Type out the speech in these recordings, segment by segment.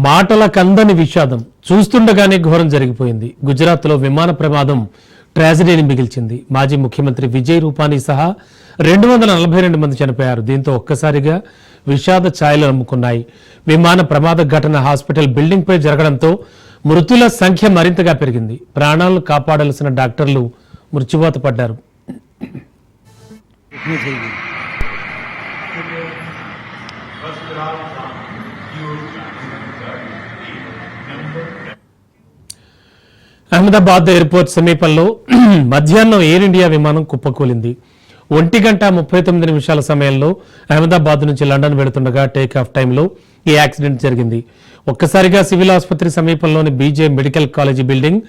మాటల కందని విషాదం చూస్తుండగానే ఘోరం జరిగిపోయింది. గుజరాత్లో విమాన ప్రమాదం ట్రాజడీని మిగిల్చింది. మాజీ ముఖ్యమంత్రి విజయ్ రూపానీ సహా 242 మంది చనిపోయారు. దీంతో ఒక్కసారిగా విషాద ఛాయలు అమ్ముకున్నాయి. విమాన ప్రమాద ఘటన హాస్పిటల్ బిల్డింగ్ పై జరగడంతో మృతుల సంఖ్య మరింతగా పెరిగింది. ప్రాణాలను కాపాడాల్సిన డాక్టర్లు మృత్యువాత పడ్డారు. అహ్మదాబాద్ ఎయిర్పోర్ట్ సమీపంలో మధ్యాహ్నం ఎయిర్ ఇండియా విమానం కుప్పకూలింది. 1:39 సమయంలో అహ్మదాబాద్ నుంచి లండన్ వెళుతుండగా టేకాఫ్ టైంలో ఈ యాక్సిడెంట్ జరిగింది. ఒక్కసారిగా సివిల్ ఆసుపత్రి సమీపంలోని బీజే మెడికల్ కాలేజీ బిల్డింగ్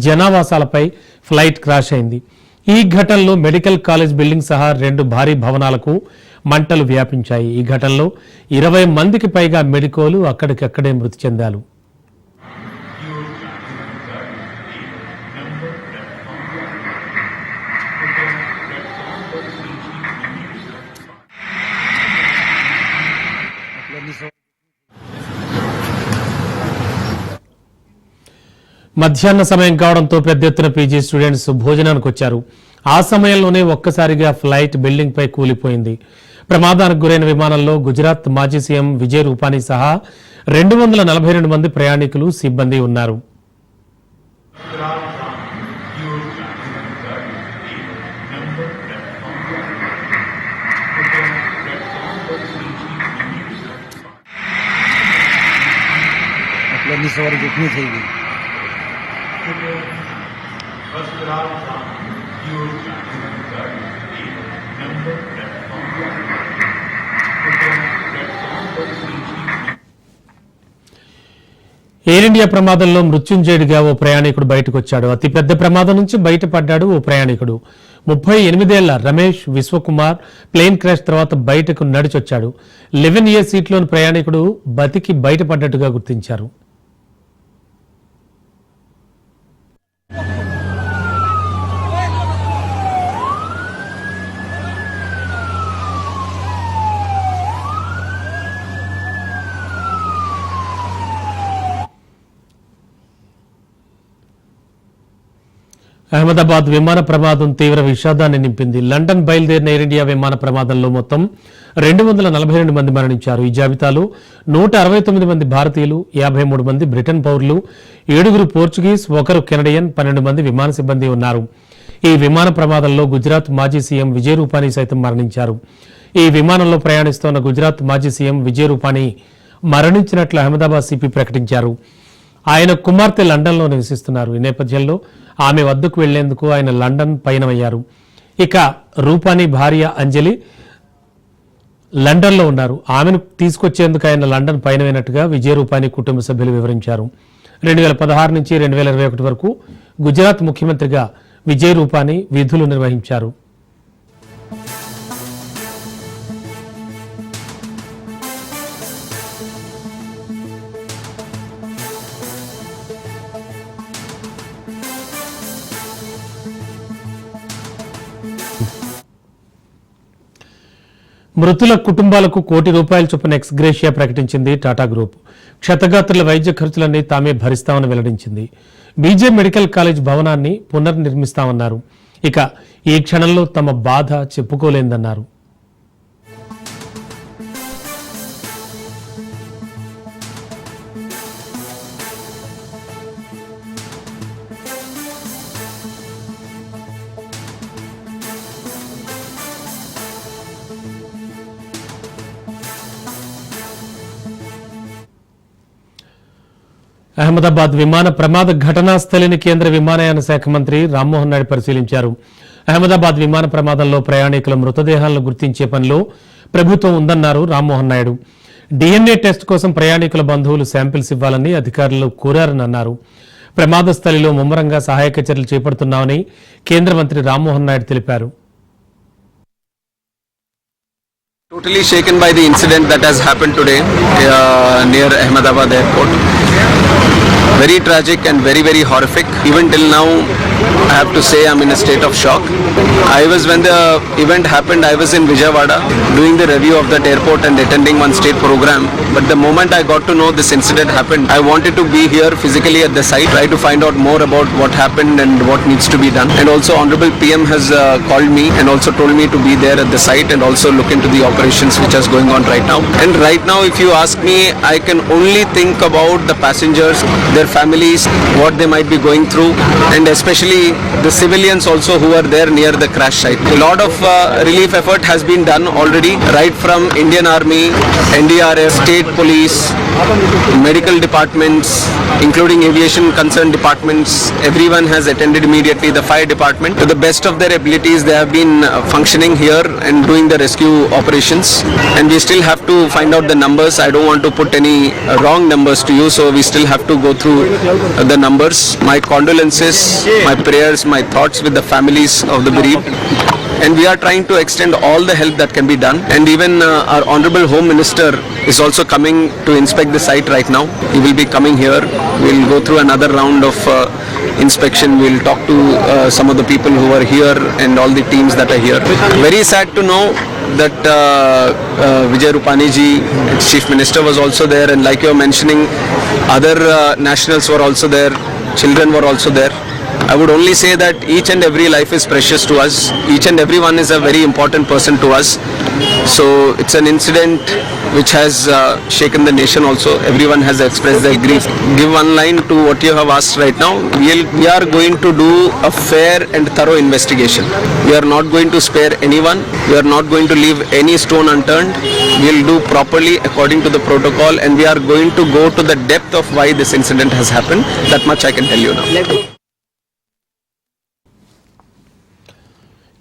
జనావాసాలపై ఫ్లైట్ క్రాష్ అయింది. ఈ ఘటనలో మెడికల్ కాలేజ్ బిల్డింగ్ సహా 2 భారీ భవనాలకు మంటలు వ్యాపించాయి. ఈ ఘటనలో 20 మందికి పైగా మెడికోలు అక్కడికక్కడే మృతి చెందారు. మధ్యాహ్న సమయం కావడంతో పెద్ద ఎత్తున పీజీ స్టూడెంట్స్ భోజనానికి వచ్చారు. ఆ సమయంలోనే ఒక్కసారిగా ఫ్లైట్ బిల్డింగ్ పై కూలిపోయింది. ప్రమాదానికి గురైన విమానంలో గుజరాత్ మాజీ సీఎం విజయ్ రూపానీ సహా 242 మంది ప్రయాణికులు, సిబ్బంది ఉన్నారు. ఎయిర్ ఇండియా ప్రమాదంలో మృత్యుంజయుడిగా ఓ ప్రయాణికుడు బయటకు వచ్చాడు. అతిపెద్ద ప్రమాదం నుంచి బయటపడ్డాడు ఓ ప్రయాణికుడు. 38 ఏళ్ల రమేష్ విశ్వకుమార్ ప్లేన్ క్రాష్ తర్వాత బయటకు నడిచొచ్చాడు. 11A సీట్లోని ప్రయాణికుడు బతికి బయటపడ్డట్టుగా గుర్తించారు. అహ్మదాబాద్ విమాన ప్రమాదం తీవ్ర విషాదాన్ని నింపింది. లండన్ బయలుదేరిన ఎయిర్ ఇండియా విమాన ప్రమాదంలో మొత్తం 242 మంది మరణించారు. ఈ జాబితాలో 169 మంది భారతీయులు, 53 మంది బ్రిటన్ పౌరులు, 7 పోర్చుగీస్, 1 కెనడియన్, 12 మంది విమాన సిబ్బంది ఉన్నారు. ఈ విమాన ప్రమాదంలో గుజరాత్ మాజీ సీఎం విజయ్ రూపానీ సైతం మరణించారు. ఈ విమానంలో ప్రయాణిస్తోన్న గుజరాత్ మాజీ సీఎం విజయ్ రూపానీ మరణించినట్లు అహ్మదాబాద్ సిపి ప్రకటించారు. ఆయన కుమార్తె లండన్లో నివసిస్తున్నారు. ఈ నేపథ్యంలో ఆమె వద్దకు వెళ్లేందుకు ఆయన లండన్ పయనమయ్యారు. ఇక రూపానీ భార్య అంజలి లండన్లో ఉన్నారు. ఆమెను తీసుకొచ్చేందుకు ఆయన లండన్ పయనమైనట్టుగా విజయ్ రూపానీ కుటుంబ సభ్యులు వివరించారు. 2016 నుంచి 2021 వరకు గుజరాత్ ముఖ్యమంత్రిగా విజయ్ రూపానీ విధులు నిర్వహించారు. మృతుల కుటుంబాలకు ₹1 కోటి చొప్పున ఎక్స్గ్రేషియా ప్రకటించింది టాటా గ్రూప్. క్షతగాత్రుల వైద్య ఖర్చులన్నీ తామే భరిస్తామని వెల్లడించింది. బీజే మెడికల్ కాలేజ్ భవనాన్ని పునర్నిర్మిస్తామన్నారు. ఇక ఈ క్షణంలో తమ బాధ చెప్పుకోలేందన్నారు. అహ్మదాబాద్ విమాన ప్రమాద ఘటనా స్థలిని కేంద్ర విమానయాన శాఖ మంత్రి రామ్మోహన్ నాయుడు పరిశీలించారు. అహ్మదాబాద్ విమాన ప్రమాదంలో ప్రయాణికుల మృతదేహాలను గుర్తించే పనిలో ప్రభుత్వం ఉందన్నారు రామ్మోహన్ నాయుడు. DNA టెస్ట్ కోసం ప్రయాణికుల బంధువులు శాంపిల్స్ ఇవ్వాలని అధికారులు కోరారని అన్నారు. ప్రమాద స్థలిలో ముమ్మరంగా సహాయక చర్యలు చేపడుతున్నామని కేంద్ర మంత్రి రామ్మోహన్ నాయుడు తెలిపారు. Totally shaken by the incident that has happened today near Ahmedabad airport. Very tragic and very horrific. Even till now I have to say I'm in a state of shock. When the event happened, I was in Vijayawada doing the review of that airport and attending one state program. But the moment I got to know this incident happened, I wanted to be here physically at the site, try to find out more about what happened and what needs to be done. And also Honorable PM has called me and also told me to be there at the site and also look into the operations which is going on right now. And right now, if you ask me, I can only think about the passengers, their families, what they might be going through, and especially the civilians also who are there near the crash site. A lot of relief effort has been done already, right from Indian Army, NDRF, state police, medical departments, including aviation concerned departments. Everyone has attended immediately. The fire department, to the best of their abilities, they have been functioning here and doing the rescue operations. And we still have to find out the numbers. I don't want to put any wrong numbers to you, so we still have to go through the numbers. My condolences, my prayers, my thoughts with the families of the bereaved. And we are trying to extend all the help that can be done. And even our Honorable Home Minister is also coming to inspect the site right now. He will be coming here. We'll go through another round of inspection. We'll talk to some of the people who are here and all the teams that are here. Very sad to know that Vijay Rupani ji, Chief Minister, was also there, and like you were mentioning, other nationals were also there, children were also there. I would only say that each and every life is precious to us. Each and everyone is a very important person to us. So it's an incident which has shaken the nation also. Everyone has expressed their grief. Give one line to what you have asked right now. We are going to do a fair and thorough investigation. We are not going to spare anyone. We are not going to leave any stone unturned. We will do properly according to the protocol, and we are going to go to the depth of why this incident has happened. That much I can tell you now.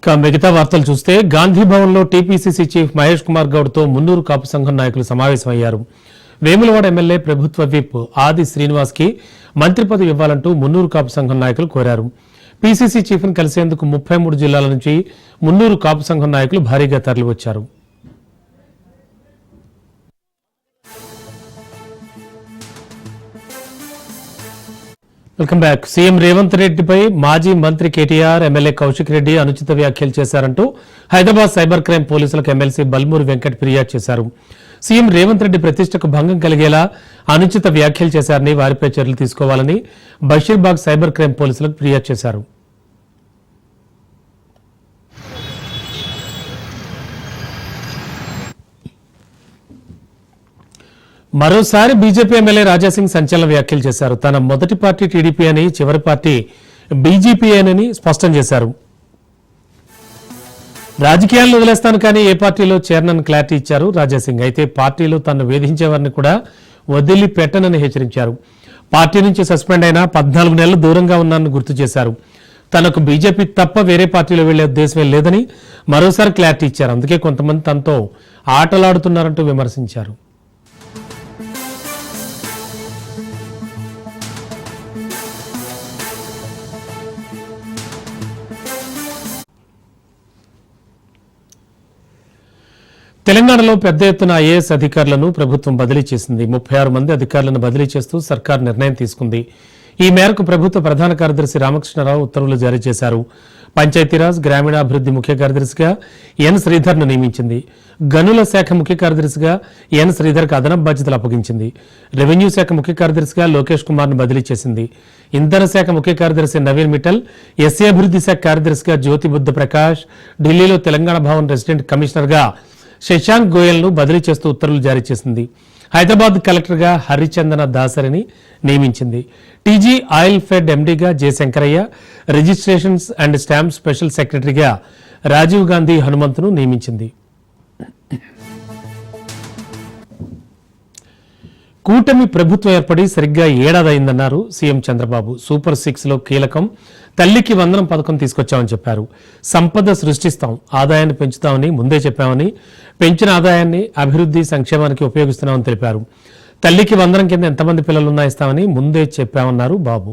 ఇక మిగతా వార్తలు చూస్తే గాంధీ భవన్లో TPCC chief Mahesh Kumar గౌడ్తో Munnuru Kapu సంఘం నాయకులు సమావేశమయ్యారు. Vemulawada MLA ప్రభుత్వ whip ఆది శ్రీనివాస్కి మంత్రి పదవి ఇవ్వాలంటూ మున్నూరు కాపు సంఘం నాయకులు కోరారు. పీసీసీ చీఫ్ను కలిసేందుకు 33 జిల్లాల నుంచి మున్నూరు కాపు సంఘం నాయకులు భారీగా తరలివచ్చారు. Welcome back. సీఎం రేవంత్ రెడ్డిపై మాజీ మంత్రి కేటీఆర్, ఎమ్మెల్యే కౌశిక్ రెడ్డి అనుచిత వ్యాఖ్యలు చేశారంటూ హైదరాబాద్ సైబర్ క్రైమ్ పోలీసులకు ఎమ్మెల్సీ బల్మూరి వెంకట్ ఫిర్యాదు చేశారు. సీఎం రేవంత్ రెడ్డి ప్రతిష్టకు భంగం కలిగేలా అనుచిత వ్యాఖ్యలు చేశారని, వారిపై చర్యలు తీసుకోవాలని బషీర్బాగ్ సైబర్ క్రైమ్ పోలీసులకు ఫిర్యాదు చేశారు. మరోసారి బీజేపీ ఎమ్మెల్యే రాజాసింగ్ సంచలన వ్యాఖ్యలు చేశారు. తన మొదటి పార్టీ టీడీపీ అని, చివరి పార్టీ బీజేపీఏనని స్పష్టం చేశారు. రాజకీయాలను వదిలేస్తాను కానీ ఏ పార్టీలో చేరనని క్లారిటీ ఇచ్చారు రాజాసింగ్. అయితే పార్టీలో తనను వేధించేవారిని కూడా వదిలిపెట్టనని హెచ్చరించారు. పార్టీ నుంచి సస్పెండ్ అయినా 14 నెలలు దూరంగా ఉన్నానని గుర్తు చేశారు. తనకు బీజేపీ తప్ప వేరే పార్టీలో వెళ్లే ఉద్దేశమే లేదని మరోసారి క్లారిటీ ఇచ్చారు. అందుకే కొంతమంది తనతో ఆటలాడుతున్నారంటూ విమర్శించారు. తెలంగాణలో పెద్ద ఎత్తున ఐఏఎస్ అధికారులను ప్రభుత్వం బదిలీ చేసింది. 36 మంది అధికారులను బదిలీ చేస్తూ సర్కార్ నిర్ణయం తీసుకుంది. ఈ మేరకు ప్రభుత్వ ప్రధాన కార్యదర్శి రామకృష్ణరావు ఉత్తర్వులు జారీ చేశారు. పంచాయతీరాజ్, గ్రామీణాభివృద్ధి ముఖ్య కార్యదర్శిగా ఎన్ శ్రీధర్ను నియమించింది. గనుల శాఖ ముఖ్య కార్యదర్శిగా ఎన్ శ్రీధర్కు అదనపు బాధ్యతలు అప్పగించింది. రెవెన్యూ శాఖ ముఖ్య కార్యదర్శిగా లోకేష్ కుమార్ను బదిలీ చేసింది. ఇంధన శాఖ ముఖ్య కార్యదర్శి నవీన్ మిట్టల్, ఎస్సీ అభివృద్ధి శాఖ కార్యదర్శిగా జ్యోతి బుద్ధ ప్రకాష్, ఢిల్లీలో తెలంగాణ భవన్ రెసిడెంట్ కమిషనర్గా శశాంక్ గోయల్ను బదిలీ చేస్తూ ఉత్తర్వులు జారీ చేసింది. హైదరాబాద్ కలెక్టర్గా హరిచందన దాసరిని నియమించింది. టీజీ ఆయిల్ ఫెడ్ ఎండీగా J Shankaraiah, registrations and stamp special సెక్రటరీగా రాజీవ్ గాంధీ హనుమంతును నియమించింది. కూటమి ప్రభుత్వం ఏర్పడి సరిగ్గా ఏడాదైందన్నారు సీఎం చంద్రబాబు. సూపర్ 6లో కీలకం తల్లికి వందనం పథకం తీసుకొచ్చామని చెప్పారు. సంపద సృష్టిస్తాం, ఆదాయాన్ని పెంచుతామని ముందే చెప్పామని, పెంచిన ఆదాయాన్ని అభివృద్ధి సంక్షేమానికి ఉపయోగిస్తున్నామని తెలిపారు. తల్లికి వందనం కింద ఎంతమంది పిల్లలున్నా ఇస్తామని ముందే చెప్పామన్నారు బాబు.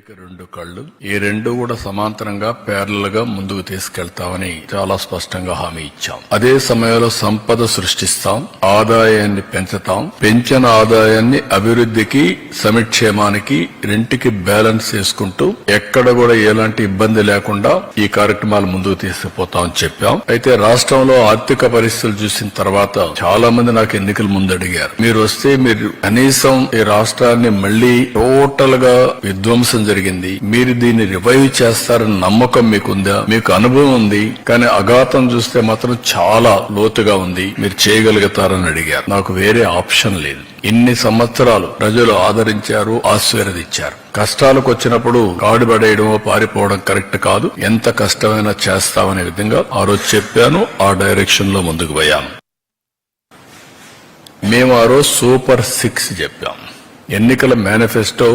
తల్లికి రెండు కళ్ళు, ఈ రెండు కూడా సమాంతరంగా ప్యారల్ గా ముందుకు తీసుకెళ్తామని చాలా స్పష్టంగా హామీ ఇచ్చాం. అదే సమయంలో సంపద సృష్టిస్తాం, ఆదాయాన్ని పెంచుతాం, పెంచిన ఆదాయాన్ని అభివృద్ధికి సంక్షేమానికి రెంటికి బ్యాలెన్స్ చేసుకుంటూ ఎక్కడ కూడా ఎలాంటి ఇబ్బంది లేకుండా ఈ కార్యక్రమాలు ముందుకు తీసుకుపోతామని చెప్పాం. అయితే రాష్ట్రంలో ఆర్థిక పరిస్థితులు చూసిన తర్వాత చాలా మంది నాకు ఎన్నికల ముందు అడిగారు, మీరు వస్తే మీరు కనీసం ఈ రాష్ట్రాన్ని మళ్లీ టోటల్ గా విధ్వంసం జరిగింది, మీరు దీన్ని రివైవ్ చేస్తారని నమ్మకం మీకుందా, మీకు అనుభవం ఉంది, కానీ అఘాతం చూస్తే మాత్రం చాలా లోతుగా ఉంది, మీరు చేయగలుగుతారని అడిగారు. నాకు వేరే ఆప్షన్ లేదు. ఇన్ని సంవత్సరాలు ప్రజలు ఆదరించారు, ఆశీర్వదించారు. కష్టాలకు వచ్చినప్పుడు కాడుబడేయడమో పారిపోవడం కరెక్ట్ కాదు, ఎంత కష్టమైనా చేస్తామనే విధంగా ఆ రోజు చెప్పాను, ఆ డైరెక్షన్ లో ముందుకు పోయాను. మేము ఆ రోజు సూపర్ 6 చెప్పాం. ఎన్నికల మేనిఫెస్టో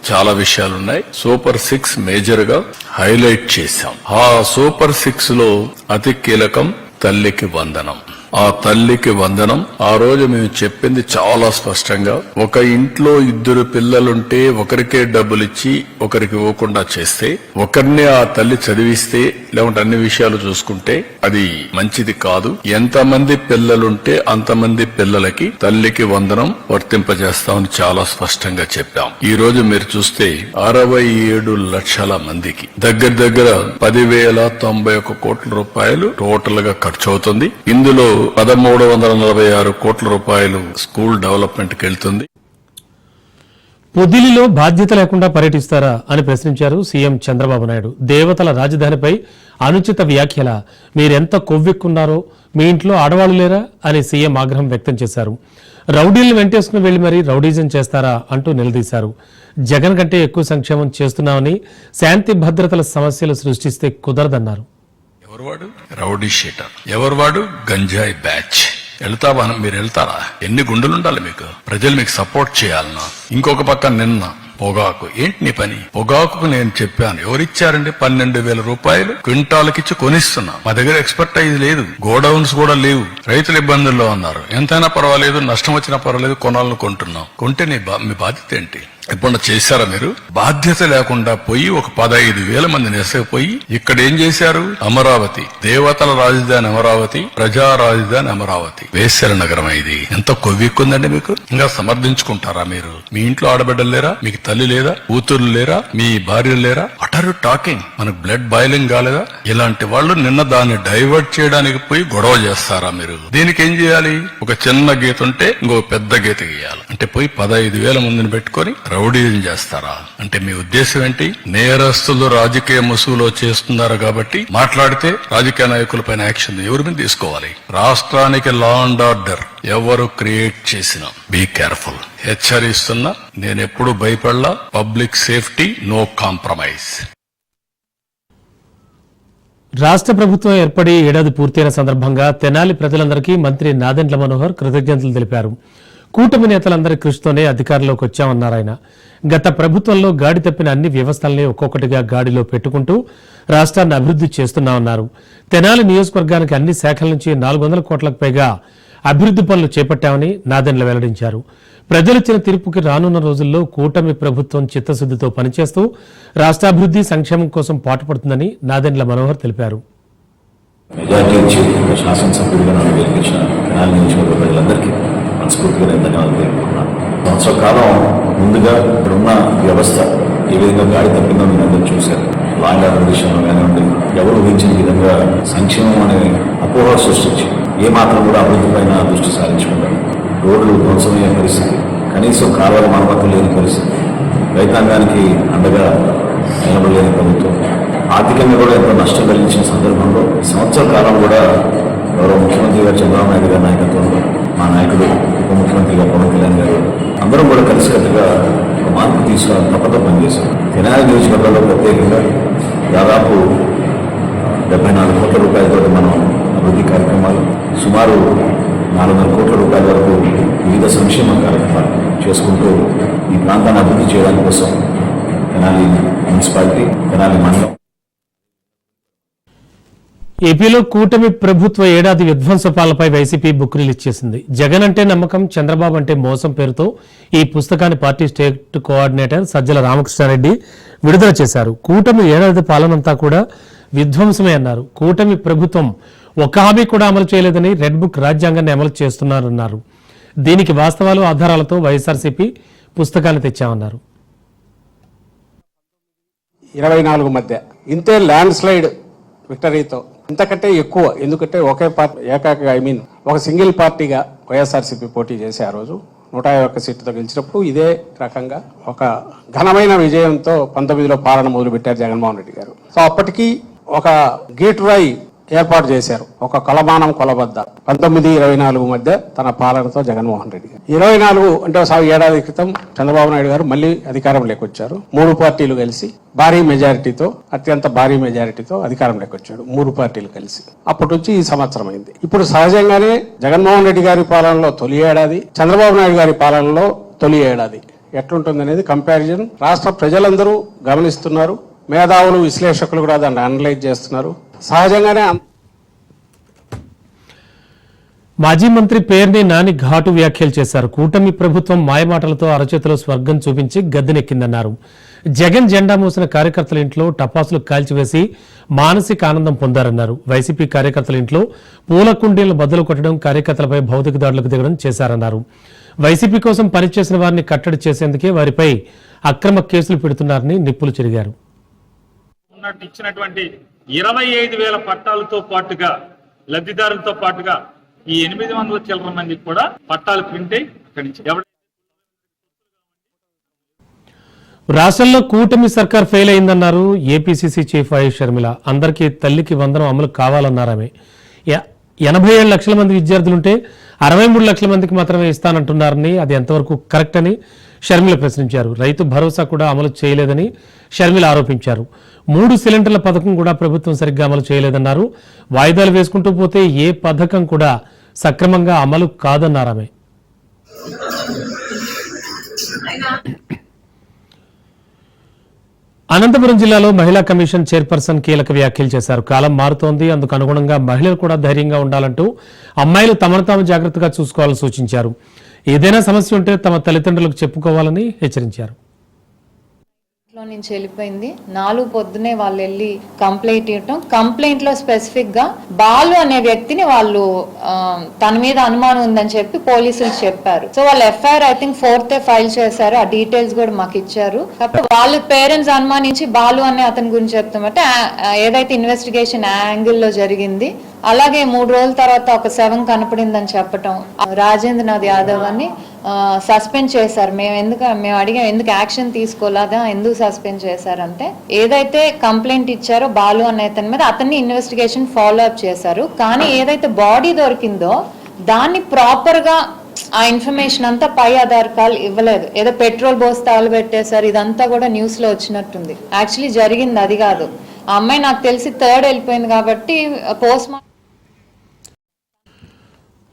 చాలా విషయాలున్నాయి, సూపర్ 6 మేజర్ గా హైలైట్ చేశాం. ఆ సూపర్ 6 లో అతి కీలకం తల్లికి వందనం. ఆ తల్లికి వందనం ఆ రోజు మేము చెప్పింది చాలా స్పష్టంగా, ఒక ఇంట్లో 2 పిల్లలుంటే ఒకరికే డబ్బులిచ్చి ఒకరికి ఇవ్వకుండా చేస్తే, ఒకరినే ఆ తల్లి చదివిస్తే, లేకుంటే అన్ని విషయాలు చూసుకుంటే అది మంచిది కాదు. ఎంతమంది పిల్లలుంటే అంతమంది పిల్లలకి తల్లికి వందనం వర్తింపజేస్తామని చాలా స్పష్టంగా చెప్పాం. ఈ రోజు మీరు చూస్తే 67 లక్షల మందికి దగ్గర 10,091 కోట్ల రూపాయలు టోటల్ గా ఖర్చు అవుతుంది. ఇందులో 1,346 కోట్ల రూపాయలు స్కూల్ డెవలప్మెంట్ కి వెళ్తుంది. పొదిలిలో బాధ్యత లేకుండా పర్యటిస్తారా అని ప్రశ్నించారు సీఎం చంద్రబాబు నాయుడు. దేవతల రాజధానిపై అనుచిత వ్యాఖ్యల, మీరెంత కొవ్వెక్కున్నారో, మీ ఇంట్లో ఆడవాళ్లు లేరా అని సీఎం ఆగ్రహం వ్యక్తం చేశారు. రౌడీలను వెంటేసుకుని వెళ్లి మరీ రౌడీజం చేస్తారా అంటూ నిలదీశారు. జగన్ కంటే ఎక్కువ సంక్షేమం చేస్తున్నామని, శాంతి భద్రతల సమస్యలు సృష్టిస్తే కుదరదన్నారు. ఎవరు రౌడీ షీటర్, ఎవరు వాడు గంజాయి బ్యాచ్. వెళ్తావా, మీరు వెళ్తారా? ఎన్ని గుండెలుండాలి మీకు? ప్రజలు మీకు సపోర్ట్ చేయాలన్నా. ఇంకొక పక్క నిన్న పొగాకు, ఏంటి నీ పని? పొగాకు నేను చెప్పాను, ఎవరిచ్చారండి? 12,000 రూపాయలు క్వింటాల్కిచ్చి కొనిస్తున్నా. మా దగ్గర ఎక్స్పర్టైజ్ లేదు, గోడౌన్స్ కూడా లేవు, రైతులు ఇబ్బందుల్లో ఉన్నారు. ఎంతైనా పర్వాలేదు, నష్టం వచ్చినా పర్వాలేదు, కొనాలని కొంటున్నాం. కొంటే మీ బాధ్యత ఏంటి? ఎప్పుడు చేశారా మీరు? బాధ్యత లేకుండా పోయి ఒక 15,000 మందిని వేసకపోయి ఇక్కడ ఏం చేశారు? అమరావతి, దేవతల రాజధాని అమరావతి, ప్రజా రాజధాని అమరావతి, వేశ్యల నగరం. ఇది ఎంత కొవ్వెక్కుందండి మీకు? ఇంకా సమర్థించుకుంటారా మీరు? మీ ఇంట్లో ఆడబిడ్డలు లేరా? మీకు తల్లి లేదా? కూతురు లేరా? మీ భార్యలు లేరా? What are you talking? మనకు బ్లడ్ బాయిలింగ్ కాలేదా? ఇలాంటి వాళ్ళు నిన్న దాన్ని డైవర్ట్ చేయడానికి పోయి గొడవ చేస్తారా మీరు? దీనికి ఏం చేయాలి? ఒక చిన్న గీత ఉంటే ఇంకో పెద్ద గీత గీయాలి. అంటే పోయి 15,000 మందిని పెట్టుకొని రౌడీజం చేస్తారా? అంటే మీ ఉద్దేశం ఏంటి? నేరస్తులు రాజకీయ ముసుగులో చేస్తున్నారు కాబట్టి మాట్లాడితే రాజకీయ నాయకులపైన యాక్షన్ ఎవరి మీద తీసుకోవాలి? రాష్ట్రానికి లా అండ్ ఆర్డర్ ఎవరు క్రియేట్ చేసినా బీ కేర్ఫుల్. హెచ్చరిస్తున్నా, నేనెప్పుడు భయపడలా. Public safety no compromise. రాష్ట్ర ప్రభుత్వం ఏర్పడి ఏడాది పూర్తయిన సందర్భంగా తెనాలి ప్రజలందరికీ మంత్రి నాదెండ్ల మనోహర్ కృతజ్ఞతలు తెలిపారు. కూటమి నేతలందరి కృషితోనే అధికారంలోకి వచ్చామన్నారు ఆయన. గత ప్రభుత్వంలో గాడి తప్పిన అన్ని వ్యవస్థల్ని ఒక్కొక్కటిగా గాడిలో పెట్టుకుంటూ రాష్ట్రాన్ని అభివృద్ధి చేస్తున్నామన్నారు. తెనాలి నియోజకవర్గానికి అన్ని శాఖల నుంచి 400 కోట్లకు పైగా అభివృద్ధి పనులు చేపట్టామని నాదెండ్ల వెల్లడించారు. ప్రజలిచ్చిన తీర్పుకి రానున్న రోజుల్లో కూటమి ప్రభుత్వం చిత్తశుద్దితో పనిచేస్తూ రాష్ట్రాభివృద్ధి సంక్షేమం కోసం పాటుపడుతుందని నాదెండ్ల మనోహర్ తెలిపారు. మెజార్టీ ఇచ్చి శాసనసభ్యుడిగా నన్ను గెలిపించిన తెనాలి నియోజకవర్గ ప్రజలందరికీ మనస్ఫూర్తిగా నేను ధన్యవాదాలు తెలుపుతున్నాను. సంవత్సర కాలం ముందుగా ఇప్పుడున్న వ్యవస్థ ఏ విధంగా గాడి తప్పిందో మీరు అందరూ చూశారు. లా అండ్ ఆర్డర్ విషయంలో కానివ్వండి, ఎవరు ఊహించిన విధంగా సంక్షేమం అనే అపోహ సృష్టించి ఏ మాత్రం కూడా అభివృద్ధి పైన దృష్టి సారించుకుంటారు. రోడ్లు ధ్వంసమయ్యే పరిస్థితి, కనీసం కాలువల మరమ్మతులు లేని పరిస్థితి, రైతాంగానికి అండగా నిలబడలేని ప్రభుత్వం, ఆర్థికంగా కూడా ఎంతో నష్టం కలిగించిన సందర్భంలో సంవత్సర కాలం కూడా గౌరవ ముఖ్యమంత్రి గారు చంద్రబాబు నాయుడు గారి నాయకత్వంలో, మా నాయకుడు ఉప ముఖ్యమంత్రిగా పవన్ కళ్యాణ్ గారు అందరం కూడా కలిసికట్టుగా ఒక మార్పు తీసుకుని తప్పతో పనిచేశాం. తెనాలి నియోజకవర్గంలో ప్రత్యేకంగా దాదాపు 74 కోట్ల రూపాయలతో మనం అభివృద్ధి కార్యక్రమాలు, సుమారు 400 కోట్ల రూపాయల వరకు వివిధ సంక్షేమ కార్యక్రమాలు చేసుకుంటూ ఈ ప్రాంతాన్ని అభివృద్ధి చేయడానికి కోసం తెనాలి మున్సిపాలిటీ, తెనాలి మండలం ఏపీలో కూటమి ప్రభుత్వ ఏడాది విధ్వంస పాలనపై వైసీపీ బుక్ రిలీజ్ చేసింది. జగన్ అంటే నమ్మకం, చంద్రబాబు అంటే మోసం పేరుతో ఈ పుస్తకాన్ని party state coordinator Sajjala Ramakrishna Reddy విడుదల చేశారు. కూటమి ఏడాది పాలనంతా కూడా విధ్వంసమే అన్నారు. కూటమి ప్రభుత్వం ఒక్క హామీ కూడా అమలు చేయలేదని, రెడ్ బుక్ రాజ్యాంగాన్ని అమలు చేస్తున్నారన్నారు. దీనికి వాస్తవాలు ఆధారాలతో వైఎస్ఆర్సీపీ పుస్తకాన్ని తెచ్చామన్నారు. 24 మధ్య ఇంతే ల్యాండ్ స్లైడ్ విక్టరీతో ఇంతకంటే ఎక్కువ, ఎందుకంటే ఒకే పార్టీ ఒక సింగిల్ పార్టీగా వైఎస్ఆర్సీపీ పోటీ చేసి ఆ రోజు 151 సీట్లతో గెలిచినప్పుడు ఇదే రకంగా ఒక ఘనమైన విజయంతో 19లో పాలన మొదలుపెట్టారు జగన్మోహన్ రెడ్డి గారు. సో అప్పటికి ఒక గేటురాయి ఏర్పాటు చేశారు, ఒక కొలమానం కొలబద్ద 19-24 మధ్య తన పాలనతో జగన్మోహన్ రెడ్డి గారు. 24 అంటే ఏడాది క్రితం చంద్రబాబు నాయుడు గారు మళ్ళీ అధికారంలోకి వచ్చారు. 3 పార్టీలు కలిసి భారీ మెజారిటీతో, అత్యంత భారీ మెజారిటీతో అధికారంలోకి వచ్చాడు 3 పార్టీలు కలిసి. అప్పటి నుంచి ఈ సంవత్సరం అయింది. ఇప్పుడు సహజంగానే జగన్మోహన్ రెడ్డి గారి పాలనలో తొలి ఏడాది, చంద్రబాబు నాయుడు గారి పాలనలో తొలి ఏడాది ఎట్లుంటుందనేది కంపారిజన్ రాష్ట్ర ప్రజలందరూ గమనిస్తున్నారు. మేధావులు, విశ్లేషకులు కూడా దాన్ని అనలైజ్ చేస్తున్నారు. సహజంగానే మాజీ మంత్రి పేర్ని నాని ఘాటు వ్యాఖ్యలు చేశారు. కూటమి ప్రభుత్వం మాయమాటలతో అరచేతిలో స్వర్గం చూపించి గద్దెనెక్కిందన్నారు. జగన్ జెండా మోసిన కార్యకర్తల ఇంట్లో టపాసులు కాల్చివేసి మానసిక ఆనందం పొందారన్నారు. వైసీపీ కార్యకర్తల ఇంట్లో పూల కుండీలను బద్దలు కొట్టడం, కార్యకర్తలపై భౌతిక దాడులకు దిగడం చేశారన్నారు. వైసీపీ కోసం పనిచేసిన వారిని కట్టడి చేసేందుకే వారిపై అక్రమ కేసులు పెడుతున్నారని నిప్పులు చెరిగారు. ఇచ్చినటువంటి 25,000 పట్టాలతో పాటుగా లబ్ధిదారులతో పాటుగా ఈ 800 చిల్లర మందికి కూడా పట్టాలు ప్రింట్ అయ్యి అక్కడి నుంచి రాష్ట్రంలో కూటమి సర్కార్ ఫెయిల్ అయిందన్నారు ఏపీసీసీ చీఫ్ వైఎస్ షర్మిల. అందరికీ తల్లికి వందనం అమలు కావాలన్నారామె. 87 లక్షల మంది విద్యార్థులుంటే 63 లక్షల మందికి మాత్రమే ఇస్తానంటున్నారని, అది ఎంతవరకు కరెక్ట్ అని షర్మిల ప్రశ్నించారు. రైతు భరోసా కూడా అమలు చేయలేదని షర్మిల ఆరోపించారు. 3 సిలిండర్ల పథకం కూడా ప్రభుత్వం సరిగ్గా అమలు చేయలేదన్నారు. వాయిదాలు వేసుకుంటూ పోతే ఏ పథకం కూడా సక్రమంగా అమలు కాదన్నారామె. అనంతపురం జిల్లాలో మహిళా కమిషన్ చైర్పర్సన్ కీలక వ్యాఖ్యలు చేశారు. కాలం మారుతోంది, అందుకు అనుగుణంగా మహిళలు కూడా ధైర్యంగా ఉండాలంటూ అమ్మాయిలు తమను తాము జాగ్రత్తగా చూసుకోవాలని సూచించారు. ఏదైనా సమస్య ఉంటే తమ తల్లిదండ్రులకు చెప్పుకోవాలని హెచ్చరించారు. లో నుంచి వెళ్ళిపోయింది. 4 పొద్దునే వాళ్ళు వెళ్ళి కంప్లైంట్ ఇవ్వటం, కంప్లైంట్ లో స్పెసిఫిక్ గా బాలు అనే వ్యక్తిని వాళ్ళు తన మీద అనుమానం ఉందని చెప్పి పోలీసులు చెప్పారు. సో వాళ్ళు FIR I think 4th file చేశారు. ఆ డీటెయిల్స్ కూడా మాకు ఇచ్చారు. కాబట్టి వాళ్ళ పేరెంట్స్ అనుమానించి బాలు అనే అతని గురించి చెప్తామంటే ఏదైతే ఇన్వెస్టిగేషన్ యాంగిల్ లో జరిగింది, అలాగే 3 రోజుల తర్వాత ఒక 7 కనపడిందని చెప్పటం, రాజేంద్రనాథ్ యాదవ్ అని సస్పెండ్ చేశారు. మేము అడిగాం ఎందుకు యాక్షన్ తీసుకోలేదా, ఎందుకు సస్పెండ్ చేశారంటే ఏదైతే కంప్లైంట్ ఇచ్చారో బాలు అనే అతని మీద అతన్ని ఇన్వెస్టిగేషన్ ఫాలో అప్ చేశారు. కానీ ఏదైతే బాడీ దొరికిందో దాన్ని ప్రాపర్ గా ఆ ఇన్ఫర్మేషన్ అంతా పై అధికారులు ఇవ్వలేదు. ఏదో పెట్రోల్ బోస్తాలు పెట్టేశారు. ఇదంతా కూడా న్యూస్ లో వచ్చినట్టుంది. యాక్చువల్లీ జరిగింది అది కాదు. ఆ అమ్మాయి నాకు తెలిసి 3rd వెళ్ళిపోయింది కాబట్టి post mortem.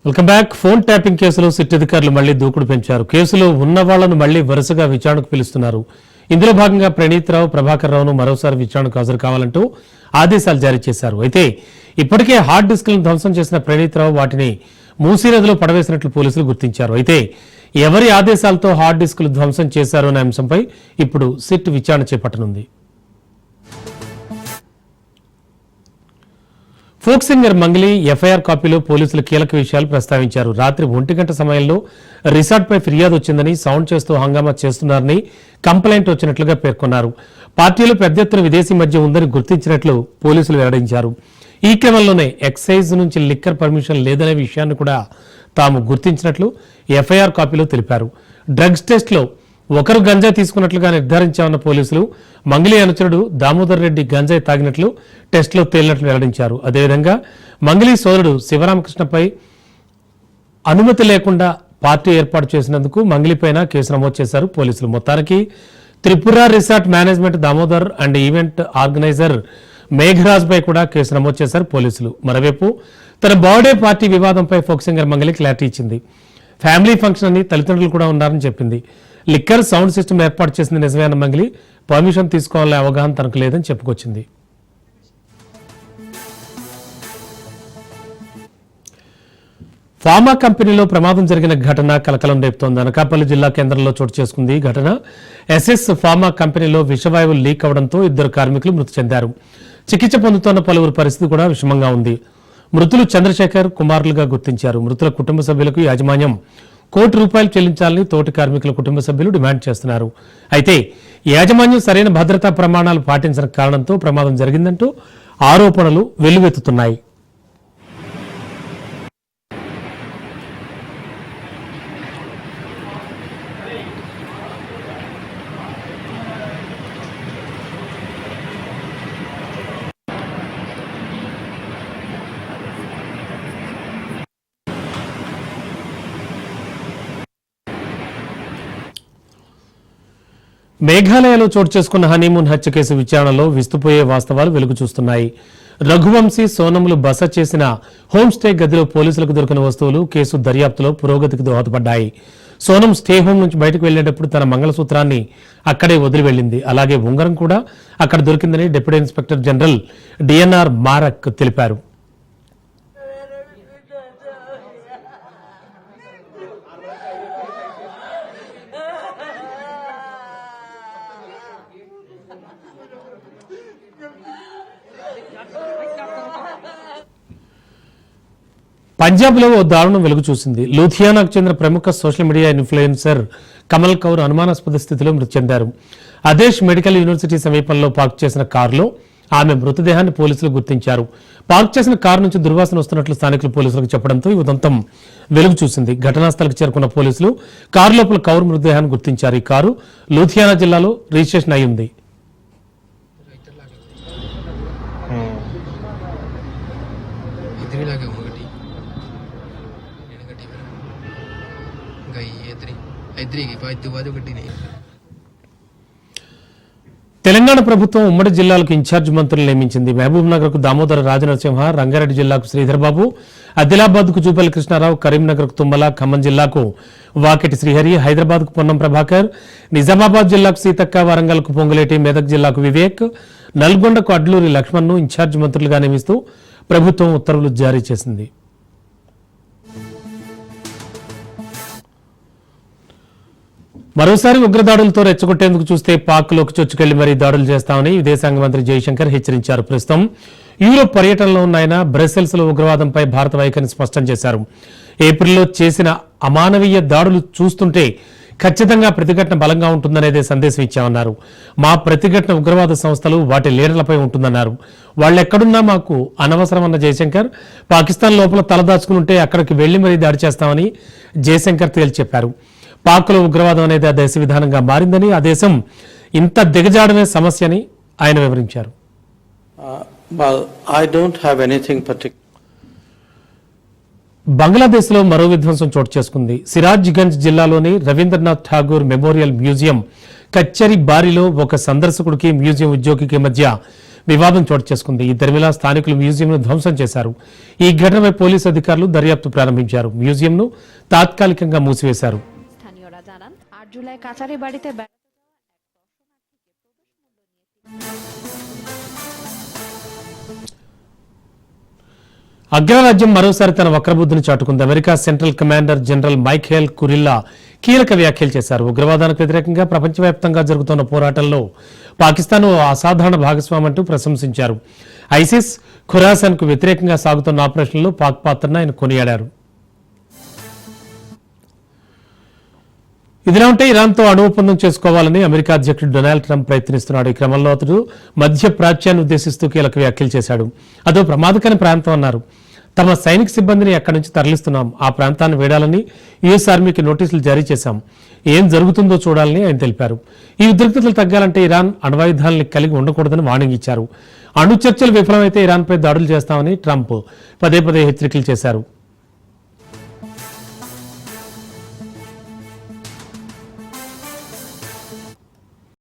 Welcome back. Phone tapping కేసులో సిట్ అధికారులు మళ్లీ దూకుడు పెంచారు. కేసులో ఉన్న వాళ్లను మళ్లీ వరుసగా విచారణకు పిలుస్తున్నారు. ఇందులో భాగంగా ప్రణీత్ రావు, ప్రభాకర్ రావును మరోసారి విచారణకు హాజరు కావాలంటూ ఆదేశాలు జారీ చేశారు. అయితే ఇప్పటికే హార్డ్ డిస్క్లను ధ్వంసం చేసిన ప్రణీత్ రావు వాటిని మూసీ నదిలో పడవేసినట్లు పోలీసులు గుర్తించారు. అయితే ఎవరి ఆదేశాలతో హార్డ్ డిస్కులు ధ్వంసం చేశారు అనే అంశంపై ఇప్పుడు సిట్ విచారణ చేపట్టనుంది. ఫోక్ సింగర్ మంగ్లీ ఎఫ్ఐఆర్ కాపీలో పోలీసులు కీలక విషయాలు ప్రస్తావించారు. రాత్రి 1 గంట సమయంలో రిసార్ట్పై ఫిర్యాదు వచ్చిందని, సౌండ్ చేస్తూ హంగామా చేస్తున్నారని కంప్లైంట్ వచ్చినట్లుగా పేర్కొన్నారు. పార్టీలో పెద్ద ఎత్తున విదేశీ మద్యం ఉందని గుర్తించినట్లు పోలీసులు వెల్లడించారు. ఈ క్రమంలోనే ఎక్సైజ్ నుంచి లిక్కర్ పర్మిషన్ లేదనే విషయాన్ని కూడా తాము గుర్తించినట్లు ఎఫ్ఐఆర్ కాపీలో తెలిపారు. డ్రగ్స్ టెస్ట్లో ఒకరు గంజాయి తీసుకున్నట్లుగా నిర్ధారించామన్న పోలీసులు మంగ్లీ అనుచరుడు దామోదర్ రెడ్డి గంజాయి తాగినట్లు టెస్టులో తేలినట్లు వెల్లడించారు. అదేవిధంగా మంగ్లీ సోదరుడు శివరామకృష్ణపై అనుమతి లేకుండా పార్టీ ఏర్పాటు చేసినందుకు మంగ్లీపైన కేసు నమోదు చేశారు పోలీసులు. మొత్తానికి Tripura resort management Damodar and event organiser Megharaj పై కూడా కేసు నమోదు చేశారు పోలీసులు. మరోవైపు తన బర్త్డే పార్టీ వివాదంపై ఫోక్ సింగర్ మంగ్లీ క్లారిటీ ఇచ్చింది. ఫ్యామిలీ ఫంక్షన్ అని తల్లిదండ్రులు కూడా ఉన్నారని చెప్పింది. లిక్కర్ సౌండ్ సిస్టమ్ ఏర్పాటు చేసింది నిజమే అన్న మంగ్లీ పర్మిషన్ తీసుకోవాలనే అవగాహన తనకు లేదని చెప్పుకొచ్చింది. ఫార్మా కంపెనీలో ప్రమాదం జరిగిన ఘటన కలకలం రేపుతోంది. అనకాపల్లి జిల్లా కేంద్రంలో చోటు చేసుకుంది ఈ ఘటన. ఎస్ఎస్ ఫార్మా కంపెనీలో విషవాయువులు లీక్ అవడంతో 2 కార్మికులు మృతి చెందారు. చికిత్స పొందుతున్న పలువురు పరిస్థితి కూడా విషమంగా ఉంది. మృతులు చంద్రశేఖర్ కుమారులుగా గుర్తించారు. మృతుల కుటుంబ సభ్యులకు యాజమాన్యం ₹1 కోటి చెల్లించాలని తోటి కార్మికుల కుటుంబ సభ్యులు డిమాండ్ చేస్తున్నారు. అయితే యాజమాన్యం సరైన భద్రతా ప్రమాణాలు పాటించిన కారణంతో ప్రమాదం జరిగిందంటూ ఆరోపణలు వెల్లువెత్తుతున్నాయి. మేఘాలయలో చోటు చేసుకున్న హనీమూన్ హత్య కేసు విచారణలో విస్తుపోయే వాస్తవాలు వెలుగు చూస్తున్నాయి. రఘువంశీ సోనములు బస చేసిన హోంస్టే గదిలో పోలీసులకు దొరికిన వస్తువులు కేసు దర్యాప్తులో పురోగతికి దోహదపడ్డాయి. సోనం స్టే హోం నుంచి బయటకు వెళ్లేటప్పుడు తన మంగళసూత్రాన్ని అక్కడే వదిలి వెళ్లింది. అలాగే ఉంగరం కూడా అక్కడ దొరికిందని డిప్యూటీ ఇన్స్పెక్టర్ జనరల్ డిఎన్ఆర్ మారక్ తెలిపారు. పంజాబ్లో ఓ దారుణం వెలుగు చూసింది. లూథియానాకు చెందిన ప్రముఖ social media influencer Kamal Kaur అనుమానాస్పద స్థితిలో మృతి చెందారు. ఆదేశ్ మెడికల్ యూనివర్సిటీ సమీపంలో పార్క్ చేసిన కారులో ఆమె మృతదేహాన్ని పోలీసులు గుర్తించారు. పార్క్ చేసిన కారు నుంచి దుర్వాసన వస్తున్నట్లు స్థానికులు పోలీసులకు చెప్పడంతో ఈ ఉదంతం వెలుగు చూసింది. ఘటనా స్థలికి చేరుకున్న పోలీసులు కారు లోపల కౌర్ మృతదేహాన్ని గుర్తించారు. ఈ కారు లూథియానా జిల్లాలో రిజిస్ట్రేషన్ అయి ఉంది. తెలంగాణ ప్రభుత్వం ఉమ్మడి జిల్లాలకు ఇన్ఛార్జ్ మంత్రులు నియమించింది. మహబూబ్ నగర్ కు దామోదర రాజనరసింహ, రంగారెడ్డి జిల్లాకు శ్రీధర్ బాబు, ఆదిలాబాద్ కు జూపల్లి కృష్ణారావు, కరీంనగర్ కు తుమ్మల, ఖమ్మం జిల్లాకు వాకెటి శ్రీహరి, హైదరాబాద్ కు పొన్నం ప్రభాకర్, నిజామాబాద్ జిల్లాకు సీతక్క, వరంగల్ కు పొంగులేటి, మెదక్ జిల్లాకు వివేక్, నల్గొండకు అడ్లూరి లక్ష్మణ్ ను ఇన్ఛార్జ్ మంత్రులుగా నియమిస్తూ ప్రభుత్వం ఉత్తర్వులు జారీ చేసింది. మరోసారి ఉగ్రదాడులతో రెచ్చగొట్టేందుకు చూస్తే పాక్లోకి చొచ్చుకెళ్లి మరీ దాడులు చేస్తామని విదేశాంగ మంత్రి జయశంకర్ హెచ్చరించారు. ప్రస్తుతం యూరోప్ పర్యటనలో ఉన్న ఆయన బ్రసెల్స్ లో ఉగ్రవాదంపై భారత వైఖరిని స్పష్టం చేశారు. ఏప్రిల్లో చేసిన అమానవీయ దాడులు చూస్తుంటే ఖచ్చితంగా ప్రతిఘటన బలంగా ఉంటుందనేదే సందేశం ఇచ్చామన్నారు. మా ప్రతిఘటన ఉగ్రవాద సంస్థలు వాటి లీడర్లపై ఉంటుందన్నారు. వాళ్ళెక్కడున్నా మాకు అనవసరమన్న జయశంకర్ పాకిస్తాన్ లోపల తలదాచుకుని ఉంటే అక్కడికి వెళ్లి మరీ దాడి చేస్తామని జయశంకర్ తేల్చి చెప్పారు. పాక్లో ఉగ్రవాదం అనేది ఆ దేశ విధానంగా మారిందని, ఆ దేశం ఇంత దిగజాడమే సమస్యని ఆయన వివరించారు. బంగ్లాదేశ్ లో మరో విధ్వంసం చోటు చేసుకుంది. సిరాజ్గంజ్ జిల్లాలోని రవీంద్రనాథ్ ఠాగూర్ మెమోరియల్ మ్యూజియం కచ్చరి బారిలో ఒక సందర్శకుడికి మ్యూజియం ఉద్యోగికి మధ్య వివాదం చోటు చేసుకుంది. ఈ దరిమిలా స్థానికులు మ్యూజియంను ధ్వంసం చేశారు. ఈ ఘటనపై పోలీసు అధికారులు దర్యాప్తు ప్రారంభించారు. మ్యూజియంను తాత్కాలికంగా మూసివేశారు. জুলাই কাছারি বাড়িতে అగ్రరాజ్యం మరోసారి తన వక్రబుద్ధిని చాటుకుంది. America central commander general Michael Kurilla కీలక వ్యాఖ్యలు చేశారు. ఉగ్రవాదానికి వ్యతిరేకంగా ప్రపంచవ్యాప్తంగా జరుగుతున్న పోరాటంలో పాకిస్తాన్ ఓ అసాధారణ భాగస్వామి అంటూ ప్రశంసించారు. ఐసిస్, ఖురాసాన్ కు వ్యతిరేకంగా సాగుతున్న ఆపరేషన్లో పాక్ పాత్రను ఆయన కొనియాడారు. ఇదిలా ఉంటే ఇరాన్తో అణు ఒప్పందం చేసుకోవాలని అమెరికా అధ్యక్షుడు డొనాల్డ్ ట్రంప్ ప్రయత్నిస్తున్నాడు. ఈ క్రమంలో అతడు మధ్య ప్రాచ్యాన్ని ఉద్దేశిస్తూ కీలక వ్యాఖ్యలు చేశాడు. అదో ప్రమాదకర ప్రాంతం అన్నారు. తమ సైనిక సిబ్బందిని అక్కడి నుంచి తరలిస్తున్నాం, ఆ ప్రాంతాన్ని వేడాలని యుఎస్ ఆర్మీకి నోటీసులు జారీ చేశాం, ఏం జరుగుతుందో చూడాలని ఆయన తెలిపారు. ఈ ఉద్రిక్తతలు తగ్గాలంటే ఇరాన్ అణ్వాయుధాలని కలిగి ఉండకూడదని వార్నింగ్ ఇచ్చారు. అణు చర్చలు విఫలమైతే ఇరాన్పై దాడులు చేస్తామని ట్రంప్ పదే పదే హెచ్చరికలు చేశారు.